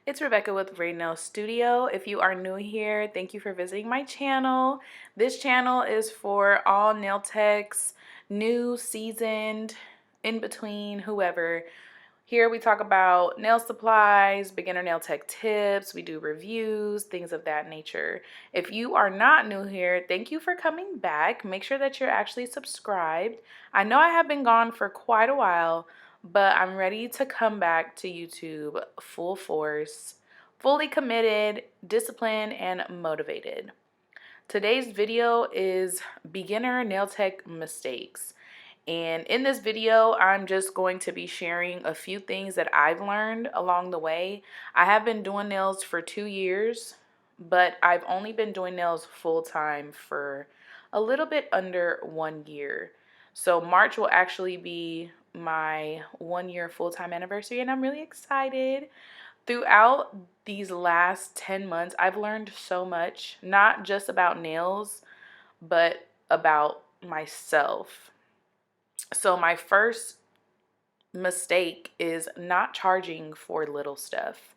It's Rebecca with Ray Nail Studio. If you are new here, thank you for visiting my channel. This channel is for all nail techs, new, seasoned, in between, whoever. Here we talk about nail supplies, beginner nail tech tips, we do reviews, things of that nature. If you are not new here, thank you for coming back. Make sure that you're actually subscribed. I know I have been gone for quite a while, but I'm ready to come back to YouTube full force, fully committed, disciplined, and motivated. Today's video is beginner nail tech mistakes. And in this video, I'm just going to be sharing a few things that I've learned along the way. I have been doing nails for 2 years, but I've only been doing nails full time for a little bit under 1 year. So March will actually be my 1 year full-time anniversary, and I'm really excited. Throughout these last 10 months, I've learned so much, not just about nails, but about myself. So my first mistake is not charging for little stuff.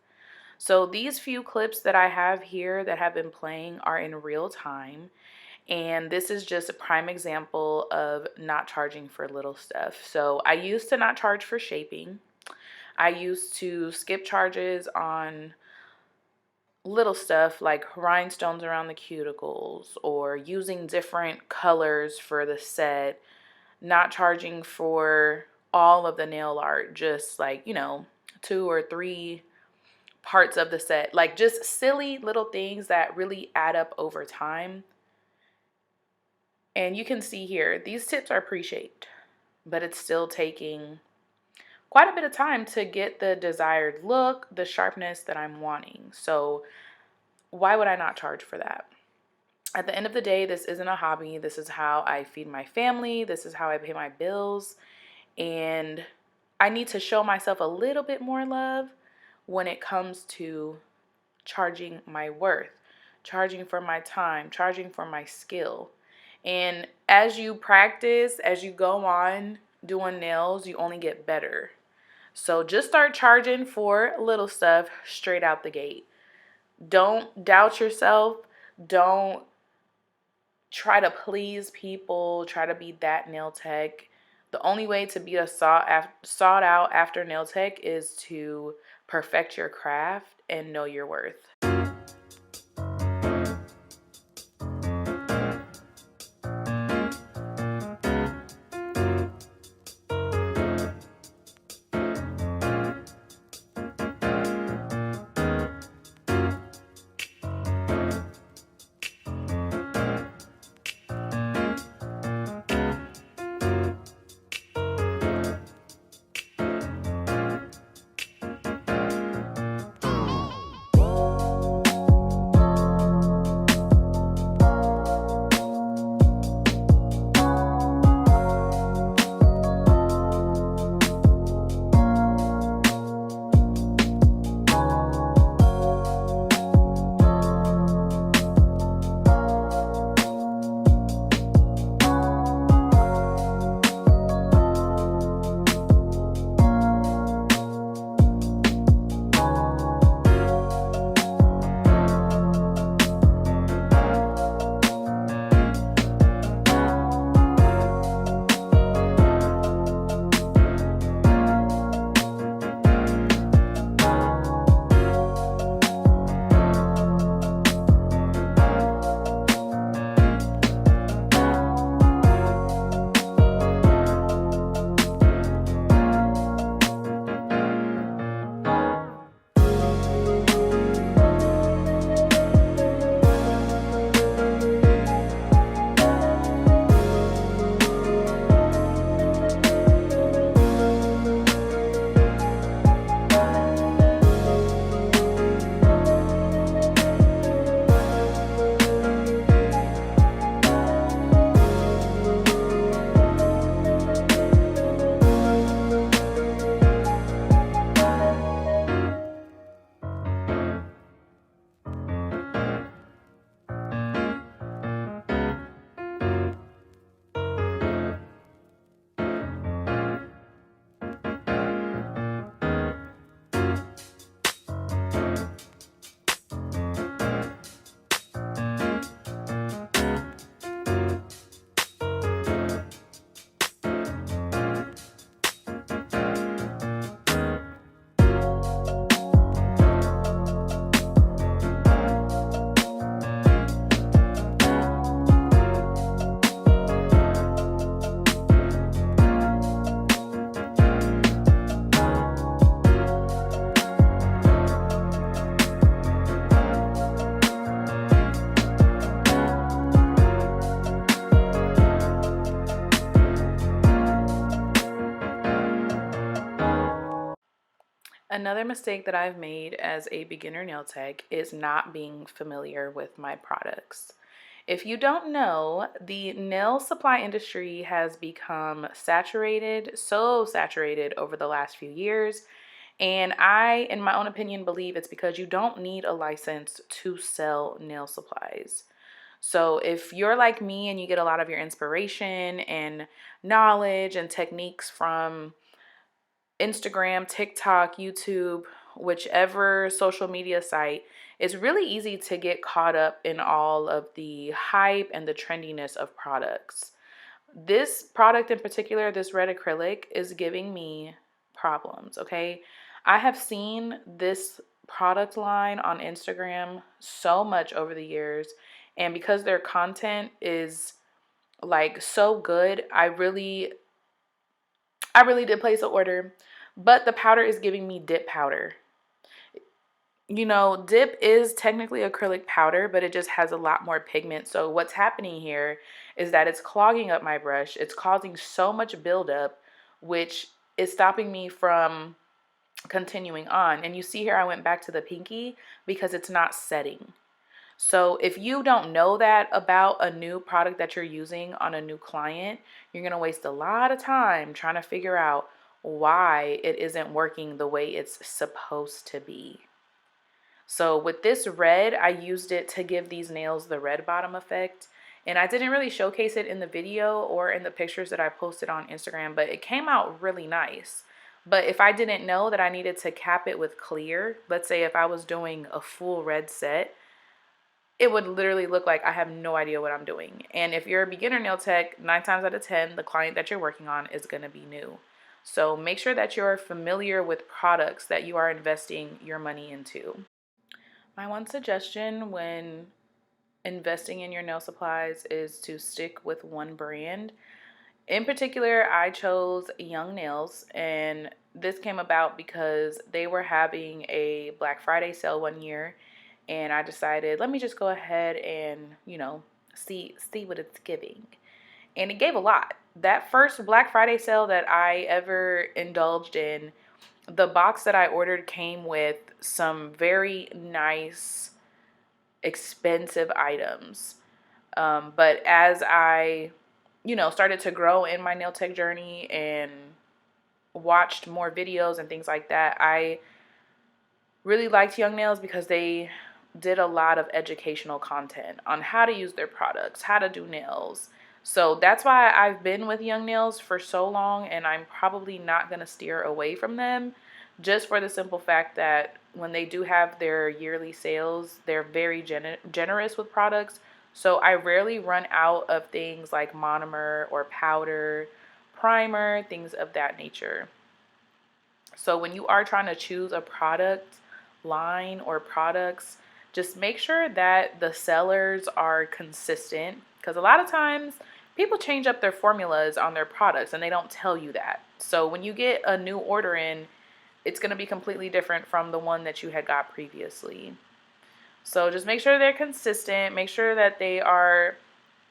So these few clips that I have here that have been playing are in real time. And this is just a prime example of not charging for little stuff. So I used to not charge for shaping. I used to skip charges on little stuff like rhinestones around the cuticles or using different colors for the set, not charging for all of the nail art, just like, 2 or 3 parts of the set. Like just silly little things that really add up over time. And you can see here, these tips are pre-shaped, but it's still taking quite a bit of time to get the desired look, the sharpness that I'm wanting. So why would I not charge for that? At the end of the day, this isn't a hobby. This is how I feed my family. This is how I pay my bills. And I need to show myself a little bit more love when it comes to charging my worth, charging for my time, charging for my skill. And as you practice, as you go on doing nails, you only get better. So just start charging for little stuff straight out the gate. Don't doubt yourself. Don't try to please people, try to be that nail tech. The only way to be a sought out after nail tech is to perfect your craft and know your worth. Another mistake that I've made as a beginner nail tech is not being familiar with my products. If you don't know, the nail supply industry has become saturated, so saturated over the last few years. And I, in my own opinion, believe it's because you don't need a license to sell nail supplies. So if you're like me and you get a lot of your inspiration and knowledge and techniques from Instagram, TikTok, YouTube, whichever social media site, it's really easy to get caught up in all of the hype and the trendiness of products. This product in particular, this red acrylic, is giving me problems, okay? I have seen this product line on Instagram so much over the years, and because their content is like so good, I really did place an order, but the powder is giving me dip powder. You know, dip is technically acrylic powder, but it just has a lot more pigment. So what's happening here is that it's clogging up my brush. It's causing so much buildup, which is stopping me from continuing on. And you see here, I went back to the pinky because it's not setting. So if you don't know that about a new product that you're using on a new client, you're going to waste a lot of time trying to figure out why it isn't working the way it's supposed to be. So with this red, I used it to give these nails the red bottom effect. And I didn't really showcase it in the video or in the pictures that I posted on Instagram, but it came out really nice. But if I didn't know that I needed to cap it with clear, let's say if I was doing a full red set, it would literally look like I have no idea what I'm doing. And if you're a beginner nail tech, 9 times out of 10, the client that you're working on is going to be new. So make sure that you're familiar with products that you are investing your money into. My one suggestion when investing in your nail supplies is to stick with one brand. In particular, I chose Young Nails, and this came about because they were having a Black Friday sale one year, and I decided, let me just go ahead and, see what it's giving. And it gave a lot. That first Black Friday sale that I ever indulged in, the box that I ordered came with some very nice, expensive items. But as I, started to grow in my nail tech journey and watched more videos and things like that, I really liked Young Nails because they did a lot of educational content on how to use their products, how to do nails. So that's why I've been with Young Nails for so long, and I'm probably not going to steer away from them, just for the simple fact that when they do have their yearly sales, they're very generous with products. So I rarely run out of things like monomer or powder, primer, things of that nature. So when you are trying to choose a product line or products, just make sure that the sellers are consistent, because a lot of times people change up their formulas on their products and they don't tell you that. So when you get a new order in, it's going to be completely different from the one that you had got previously. So just make sure they're consistent, make sure that they are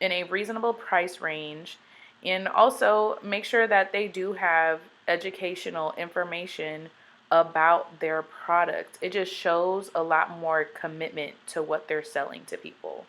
in a reasonable price range, and also make sure that they do have educational information about their product. It just shows a lot more commitment to what they're selling to people.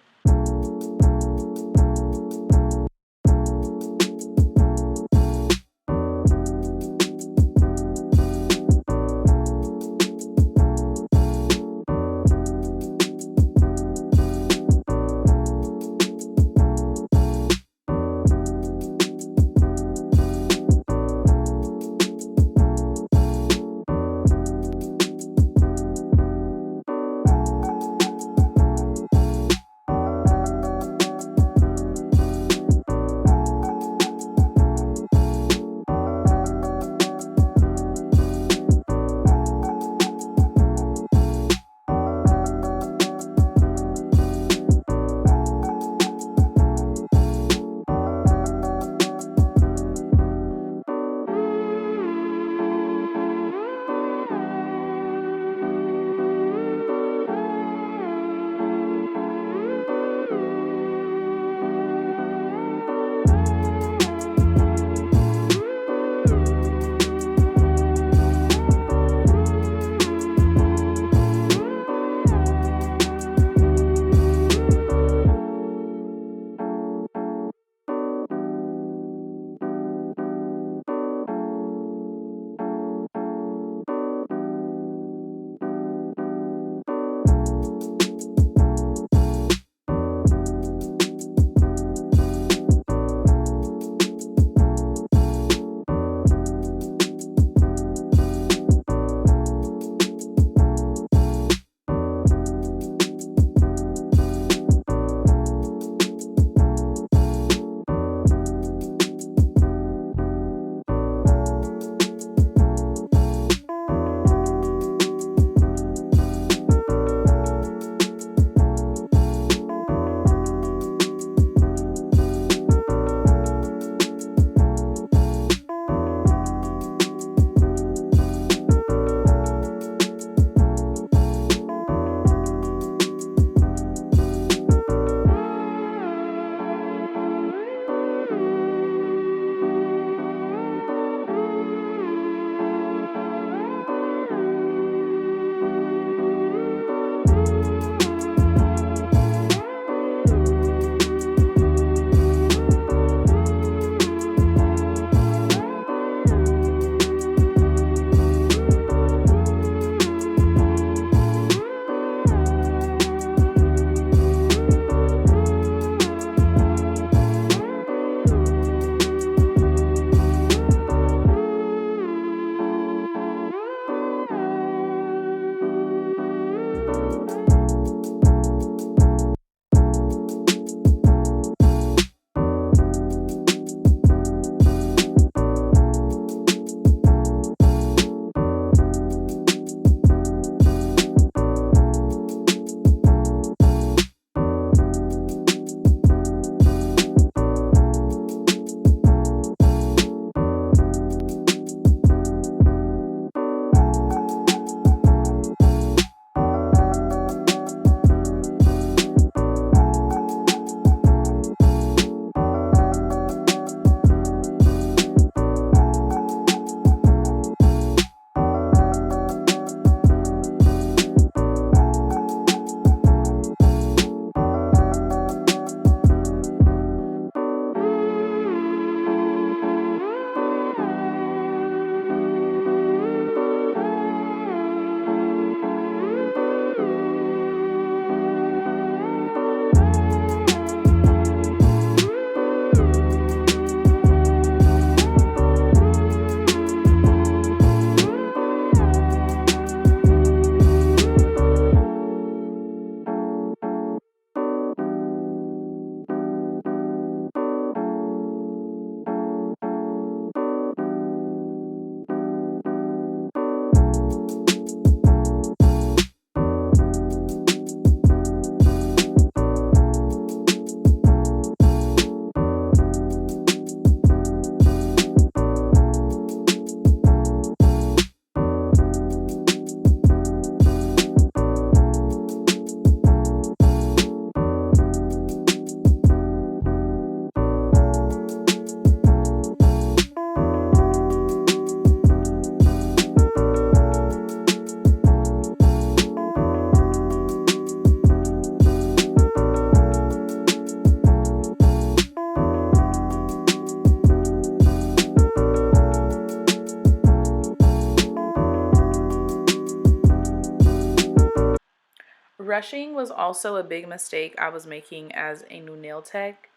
Rushing was also a big mistake I was making as a new nail tech.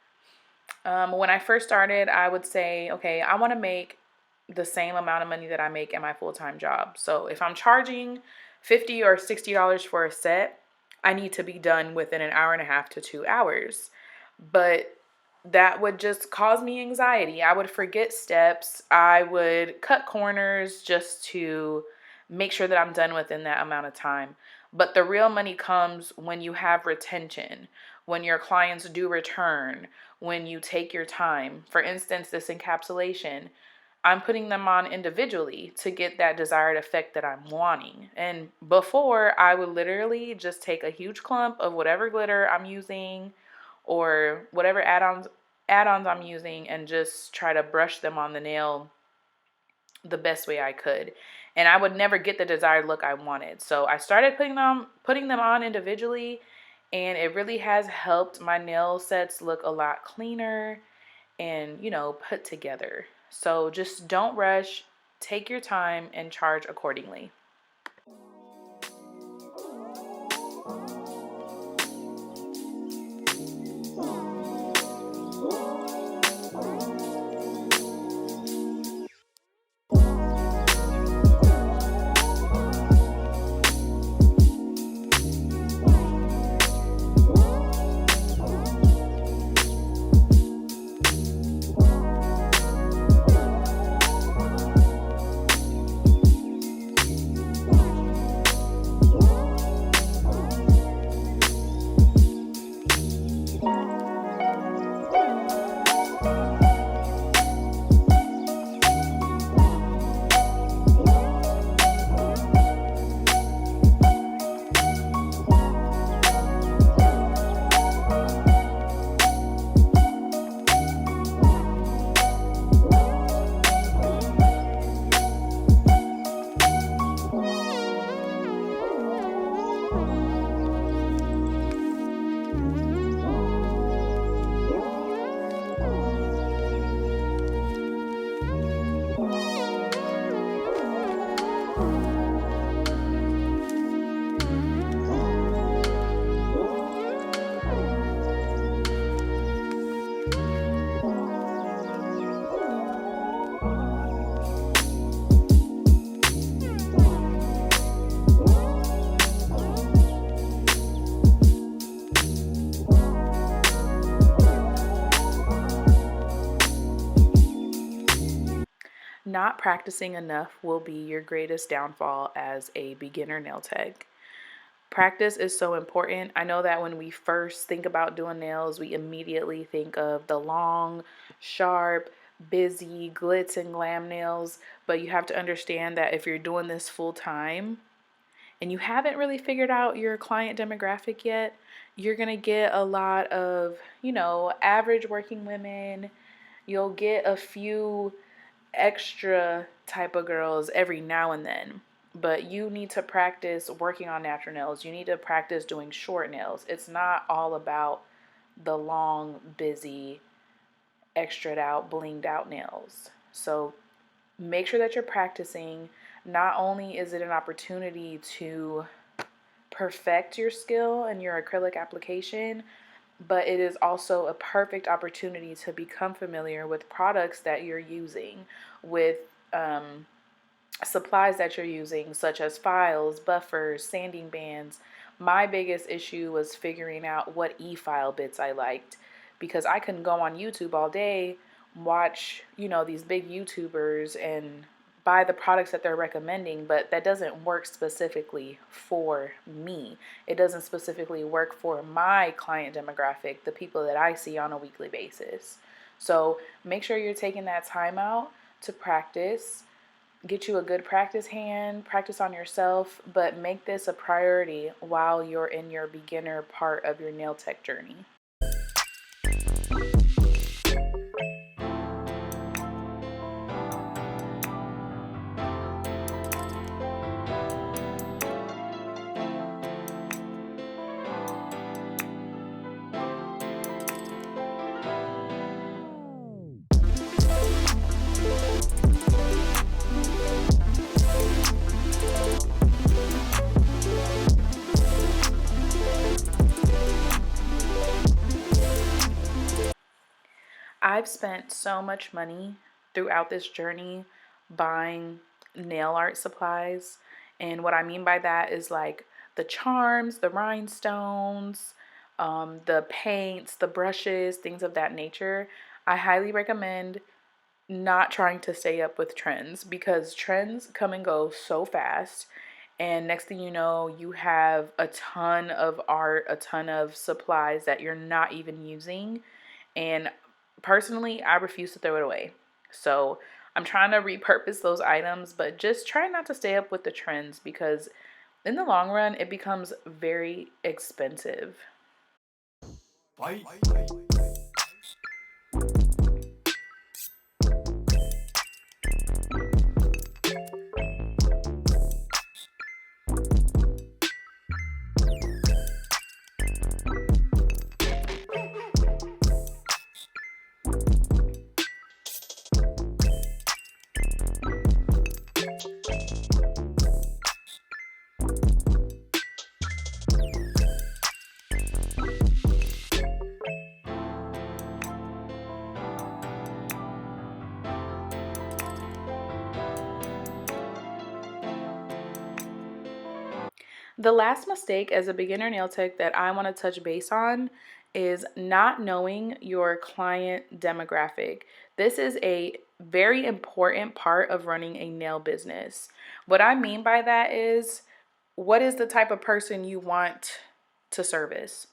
When I first started, I would say, okay, I want to make the same amount of money that I make in my full-time job. So if I'm charging $50 or $60 for a set, I need to be done within an hour and a half to 2 hours. But that would just cause me anxiety. I would forget steps. I would cut corners just to make sure that I'm done within that amount of time. But the real money comes when you have retention, when your clients do return, when you take your time. For instance, this encapsulation, I'm putting them on individually to get that desired effect that I'm wanting. And before, I would literally just take a huge clump of whatever glitter I'm using or whatever add-ons I'm using and just try to brush them on the nail the best way I could. And I would never get the desired look I wanted. So I started putting them on individually, and it really has helped my nail sets look a lot cleaner and, put together. So just don't rush, take your time, and charge accordingly. not practicing enough will be your greatest downfall as a beginner nail tech. Practice is so important. I know that when we first think about doing nails, we immediately think of the long, sharp, busy, glitz and glam nails. But you have to understand that if you're doing this full time and you haven't really figured out your client demographic yet, you're going to get a lot of, average working women. You'll get a few extra type of girls every now and then, but you need to practice working on natural nails. You need to practice doing short nails. It's not all about the long, busy, extra'd out, blinged out nails. So make sure that you're practicing. Not only is it an opportunity to perfect your skill and your acrylic application, but it is also a perfect opportunity to become familiar with products that you're using, with supplies that you're using, such as files, buffers, sanding bands. My biggest issue was figuring out what e-file bits I liked, because I couldn't go on YouTube all day, watch, these big YouTubers and buy the products that they're recommending, but that doesn't work specifically for me. It doesn't specifically work for my client demographic, the people that I see on a weekly basis. So make sure you're taking that time out to practice. Get you a good practice hand, practice on yourself, but make this a priority while you're in your beginner part of your nail tech journey. I've spent so much money throughout this journey buying nail art supplies. And what I mean by that is like the charms, the rhinestones, the paints, the brushes, things of that nature. I highly recommend not trying to stay up with trends, because trends come and go so fast. And next thing you know, you have a ton of art, a ton of supplies that you're not even using. And personally, I refuse to throw it away. So I'm trying to repurpose those items, but just try not to stay up with the trends, because in the long run, it becomes very expensive. Bye. The last mistake as a beginner nail tech that I want to touch base on is not knowing your client demographic. This is a very important part of running a nail business. What I mean by that is, what is the type of person you want to service?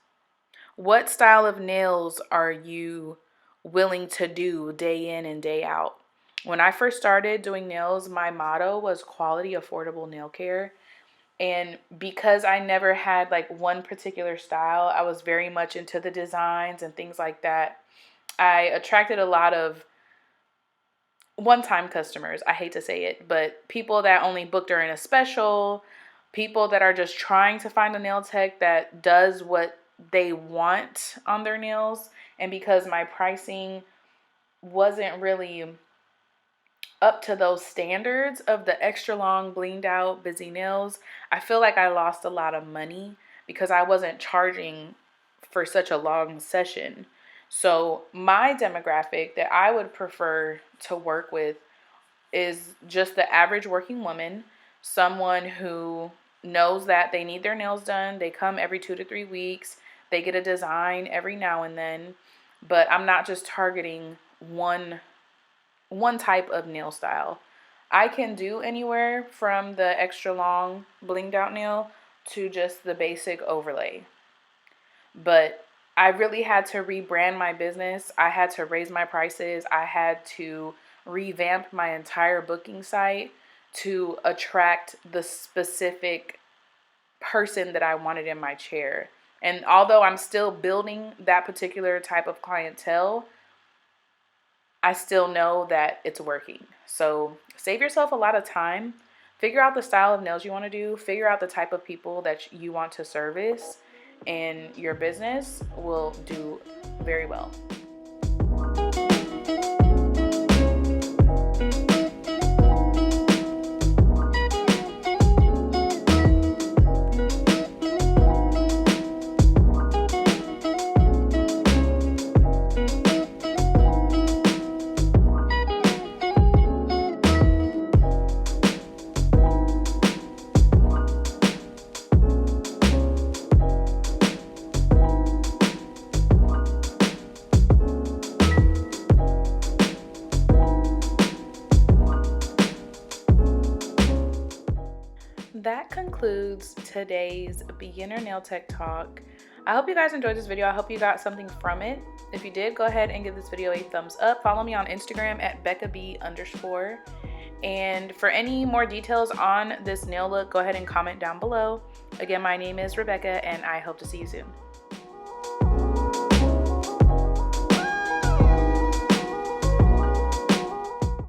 What style of nails are you willing to do day in and day out? When I first started doing nails, my motto was quality, affordable nail care. And because I never had like one particular style, I was very much into the designs and things like that. I attracted a lot of one-time customers. I hate to say it, but people that only book during a special, people that are just trying to find a nail tech that does what they want on their nails. And because my pricing wasn't really up to those standards of the extra long, blinged out, busy nails, I feel like I lost a lot of money because I wasn't charging for such a long session. So my demographic that I would prefer to work with is just the average working woman, someone who knows that they need their nails done. They come every 2 to 3 weeks. They get a design every now and then, but I'm not just targeting one type of nail style. I can do anywhere from the extra long blinged out nail to just the basic overlay. But I really had to rebrand my business. I had to raise my prices. I had to revamp my entire booking site to attract the specific person that I wanted in my chair. And although I'm still building that particular type of clientele, I still know that it's working. So save yourself a lot of time. Figure out the style of nails you want to do. Figure out the type of people that you want to service, and your business will do very well. That concludes today's beginner nail tech talk. I hope you guys enjoyed this video. I hope you got something from it. If you did, go ahead and give this video a thumbs up. Follow me on Instagram at BeccaB_. And for any more details on this nail look, go ahead and comment down below. Again, my name is Rebecca, and I hope to see you soon.